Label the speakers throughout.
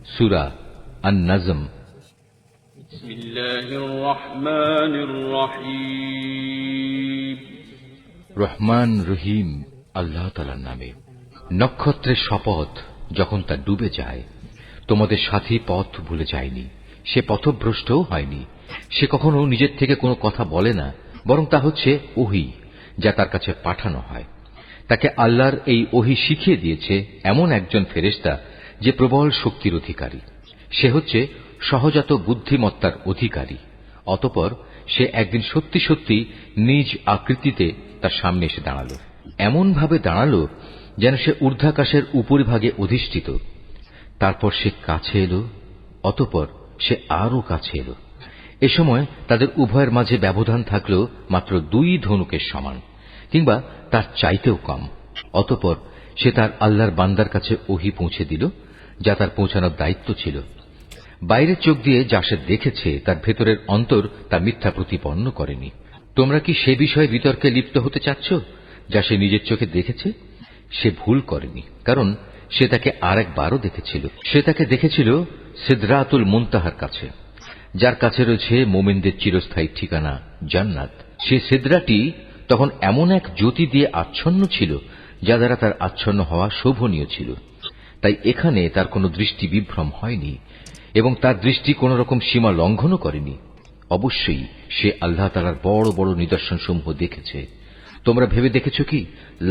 Speaker 1: সূরা আন-নাজম।
Speaker 2: বিসমিল্লাহির রহমানির রহিম।
Speaker 1: রহমান রহিম আল্লাহ তাআলার নামে। নক্ষত্রের শপথ, যখন তা ডুবে যায়। তোমাদের সাথী পথ ভুলে যায়নি, সে পথভ্রষ্টও হয়নি। সে কখনো নিজের থেকে কোনো কথা বলে না, বরং তা হচ্ছে ওহী, যা তার কাছে পাঠানো হয়। তাকে আল্লাহর এই ওহী শিখিয়ে দিয়েছে এমন একজন ফেরেশতা, যে প্রবল শক্তির অধিকারী। সে হচ্ছে সহজাত বুদ্ধিমত্তার অধিকারী। অতঃপর সে একদিন সত্যি সত্যি নিজ আকৃতিতে তার সামনে এসে দাঁড়াল। এমন ভাবে দাঁড়াল যেন সে ঊর্ধ্বাকাশের উপরিভাগে অধিষ্ঠিত। তারপর সে কাছে এলো, অতঃপর সে আরো কাছে এলো। এ সময় তাদের উভয়ের মাঝে ব্যবধান থাকল মাত্র 2 ধনুকের সমান, কিংবা তার চাইতেও কম। অতঃপর সে তার আল্লাহর বান্দার কাছে ওহী পৌঁছে দিল, যা তার পৌঁছানোর দায়িত্ব ছিল। বাইরের চোখ দিয়ে যা সে দেখেছে, তার ভেতরের অন্তর তা মিথ্যা প্রতিপন্ন করেনি। তোমরা কি সে বিষয়ে বিতর্কে লিপ্ত হতে চাচ্ছ, যা সে নিজের চোখে দেখেছে? সে ভুল করেনি, কারণ সে তাকে আরেকবারও দেখেছিল। সে তাকে দেখেছিল সিদরাতুল মুনতাহার কাছে, যার কাছে রয়েছে মোমিনদের চিরস্থায়ী ঠিকানা জান্নাত। সে সিদরাটি তখন এমন এক জ্যোতি দিয়ে আচ্ছন্ন ছিল, যা দ্বারা তার আচ্ছন্ন হওয়া শোভনীয় ছিল। তাই এখানে তার কোনো দৃষ্টি বিভ্রম হয়নি, এবং তার দৃষ্টি কোন রকম সীমা লঙ্ঘনও করেনি। অবশ্যই সে আল্লাহ তাআলার বড় বড় নিদর্শনসমূহ দেখেছে। তোমরা ভেবে দেখেছ কি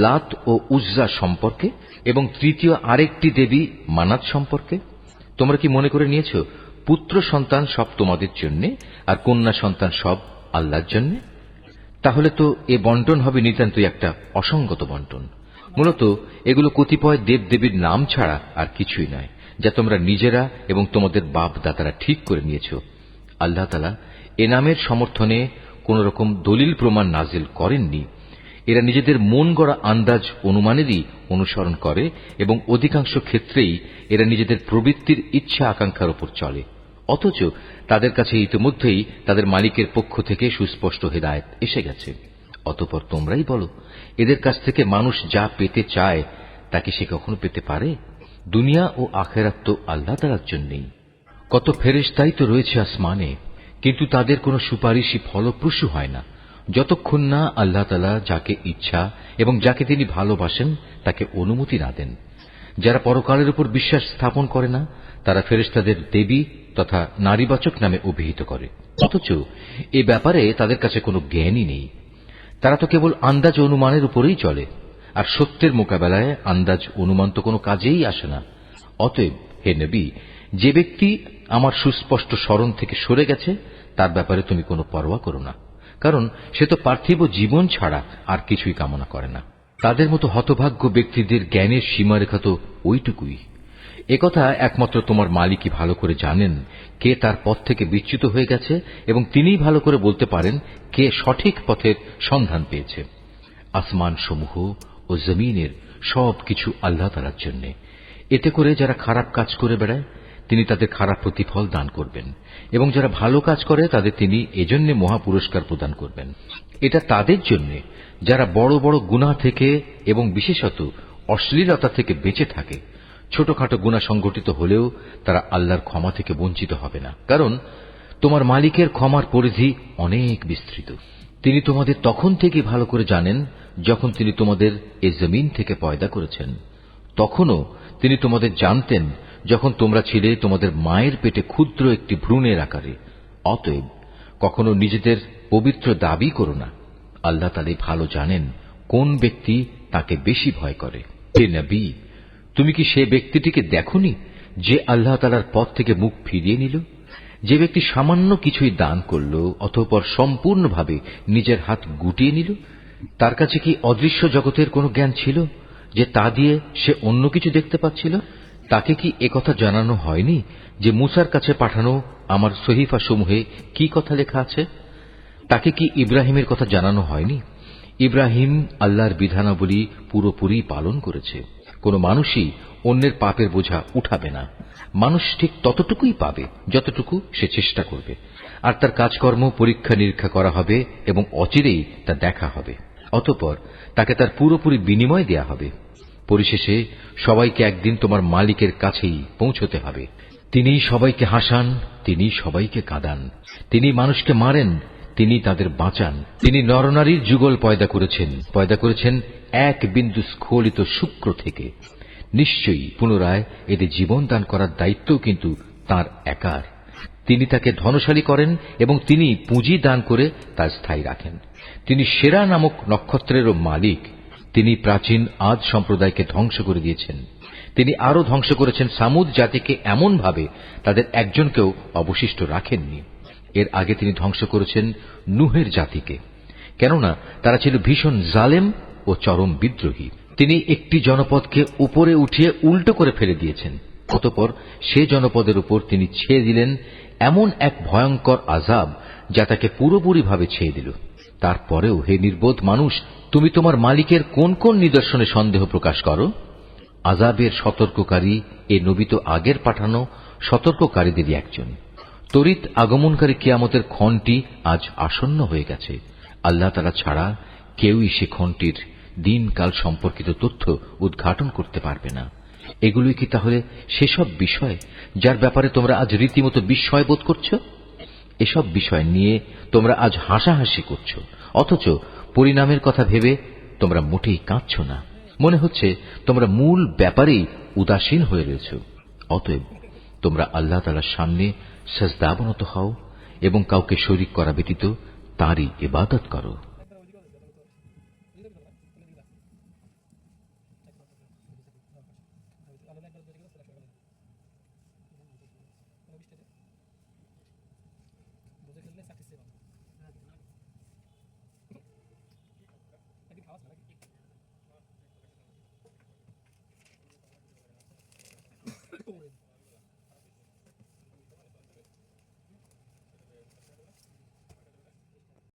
Speaker 1: লাত ও উজ্জা সম্পর্কে, এবং তৃতীয় আরেকটি দেবী মানাত সম্পর্কে? তোমরা কি মনে করে নিয়েছ পুত্র সন্তান সব তোমাদের জন্য, আর কন্যা সন্তান সব আল্লাহর জন্য? তাহলে তো এ বন্টন হবে নিতান্তই একটা অসঙ্গত বন্টন। মূলত এগুলো কতিপয় দেবদেবীর নাম ছাড়া আর কিছুই নয়, যা তোমরা নিজেরা এবং তোমাদের বাপ দাদারা ঠিক করে নিয়েছ। আল্লাহ তাআলা এ নামের সমর্থনে কোন রকম দলিল প্রমাণ নাজিল করেননি। এরা নিজেদের মন গড়া আন্দাজ অনুমানেরই অনুসরণ করে, এবং অধিকাংশ ক্ষেত্রেই এরা নিজেদের প্রবৃত্তির ইচ্ছা আকাঙ্ক্ষার উপর চলে। অথচ তাদের কাছে ইতিমধ্যেই তাদের মালিকের পক্ষ থেকে সুস্পষ্ট হেদায়েত এসে গেছে। অতঃপর তোমরাই বলো, এদের কাছ থেকে মানুষ যা পেতে চায় তা কি সে কখনো পেতে পারে? দুনিয়া ও আখিরাত তো আল্লাহ তাআলার জন্যই। কত ফেরেশতাই তো রয়েছে আসমানে, কিন্তু তাদের কোনো সুপারিশই ফলপ্রসূ হয় না, যতক্ষণ না আল্লাহ তাআলা যাকে ইচ্ছা এবং যাকে তিনি ভালোবাসেন তাকে অনুমতি না দেন। যারা পরকালের উপর বিশ্বাস স্থাপন করে না, তারা ফেরেশতাদের দেবী তথা নারীবাচক নামে অভিহিত করে, অথচ এ ব্যাপারে তাদের কাছে কোনো জ্ঞানই নেই। তারা তো কেবল আন্দাজ অনুমানের উপরেই চলে, আর সত্যের মোকাবেলায় আন্দাজ অনুমান তো কোনো কাজেই আসে না। অতএব হে নবী, যে ব্যক্তি আমার সুস্পষ্ট স্মরণ থেকে সরে গেছে, তার ব্যাপারে তুমি কোনো পরোয়া করো না, কারণ সে তো পার্থিব জীবন ছাড়া আর কিছুই কামনা করে না। তাদের মতো হতভাগ্য ব্যক্তিদের জ্ঞানের সীমারেখা তো ওইটুকুই। একথা একমাত্র তোমার মালিকই ভালো করে জানেন, কে তার পথ থেকে বিচ্যুত হয়ে গেছে, এবং তিনিই ভালো করে বলতে পারেন কে সঠিক পথের সন্ধান পেয়েছে। আসমান সমূহ ও জমিনের সবকিছু আল্লাহ তাআলার জন্য। এতে করে যারা খারাপ কাজ করে বেড়ায়, তিনি তাদের খারাপ প্রতিফল দান করবেন, এবং যারা ভালো কাজ করে তাদের তিনি এজন্য মহাপুরস্কার প্রদান করবেন। এটা তাদের জন্য যারা বড় বড় গুনাহ থেকে এবং বিশেষত অশ্লীলতা থেকে বেঁচে থাকে। ছোটখাটো গুনাহ সংঘটিত হলেও তারা আল্লাহর ক্ষমা থেকে বঞ্চিত হবে না, কারণ তোমার মালিকের ক্ষমার পরিধি অনেক বিস্তৃত। তিনি তোমাদের তখন থেকে ভালো করে জানেন যখন তিনি তোমাদের এ জমিন থেকে পয়দা করেছেন। তখনও তিনি তোমাদের জানতেন যখন তোমরা ছিলে তোমাদের মায়ের পেটে ক্ষুদ্র একটি ভ্রূণের আকারে। অতএব কখনো নিজেদের পবিত্র দাবি করো না। আল্লাহ তাআলা ভালো জানেন কোন ব্যক্তি তাকে বেশি ভয় করে। হে নবী, তুমি কি সে ব্যক্তিটিকে দেখোনি যে আল্লাহ তাআলার পথ থেকে মুখ ফিরিয়ে নিল? যে ব্যক্তি সামান্য কিছুই দান করল, অতঃপর সম্পূর্ণভাবে নিজের হাত গুটিয়ে নিল, তার কাছে কি অদৃশ্য জগতের কোনো জ্ঞান ছিল যে তা দিয়ে সে অন্য কিছু দেখতে পাচ্ছিল? তাকে কি একথা জানানো হয়নি যে মুসার কাছে পাঠানো আমার সহিফা সমূহে কি কথা লেখা আছে? তাকে কি ইব্রাহিমের কথা জানানো হয়নি? ইব্রাহিম আল্লাহর বিধানাবলী পুরোপুরি পালন করেছে। কোন মানুষই অন্যের পাপের বোঝা উঠাবে না। মানুষ ঠিক ততটুকুই পাবে যতটুকু সে চেষ্টা করবে, আর তার কাজকর্ম পরীক্ষা নিরীক্ষা করা হবে এবং অচিরেই তা দেখা হবে। অতঃপর তাকে তার পুরোপুরি বিনিময় দেয়া হবে। পরিশেষে সবাইকে একদিন তোমার মালিকের কাছেই পৌঁছতে হবে। তিনিই সবাইকে হাসান, তিনিই সবাইকে কাঁদান, তিনি মানুষকে মারেন, তিনি তাদের বাঁচান। তিনি নরনারীর যুগল পয়দা করেছেন এক বিন্দু স্খলিত শুক্র থেকে। নিশ্চয়ই পুনরায় এদের জীবন দান করার দায়িত্বও কিন্তু তাঁর একার। তিনি তাকে ধনশালী করেন এবং তিনি পুঁজি দান করে তা স্থায়ী রাখেন। তিনি সেরা নামক নক্ষত্রেরও মালিক। তিনি প্রাচীন আদ সম্প্রদায়কে ধ্বংস করে দিয়েছেন। তিনি আরো ধ্বংস করেছেন সামুদ জাতিকে এমন ভাবে তাদের একজনকেও অবশিষ্ট রাখেননি। এর আগে তিনি ধ্বংস করেছেন নূহের জাতিকে, কেননা তারা ছিল ভীষণ জালেম ও চরম বিদ্রোহী। তিনি একটি জনপদকে উপরে উঠিয়ে উল্টো করে ফেলে দিয়েছেন। অতঃপর সে জনপদের উপর তিনি ছেয়ে দিলেন এমন এক ভয়ঙ্কর আযাব যা তাকে পুরোপুরিভাবে ছেয়ে দিল। তারপরেও হে নির্বোধ মানুষ, তুমি তোমার মালিকের কোন কোন নিদর্শনে সন্দেহ প্রকাশ করো? আযাবের সতর্ককারী এ নবী তো আগের পাঠানো সতর্ককারীদেরই একজন। তড়িৎ আগমনকারী কিয়ামতের ক্ষণটি আজ আসন্ন হয়ে গেছে। আল্লাহ তাআলা ছাড়া কেউই সে ক্ষণটির দিনকাল সম্পর্কিত তথ্য উদ্ঘাটন করতে পারবে না। এগুলোই কি তাহলে সেসব বিষয় যার ব্যাপারে তোমরা আজ রীতিমতো বিস্ময় বোধ করছ? এসব বিষয় নিয়ে তোমরা আজ হাসাহাসি করছ, অথচ পরিণামের কথা ভেবে তোমরা মোটেই কাঁদছ না। মনে হচ্ছে তোমরা মূল ব্যাপারেই উদাসীন হয়ে রয়েছ। অতএব তোমরা আল্লাহ তাআলার সামনে সিজদাবনত হও এবং কাউকে শরীক করা ব্যতীত তাঁরই ইবাদত করো।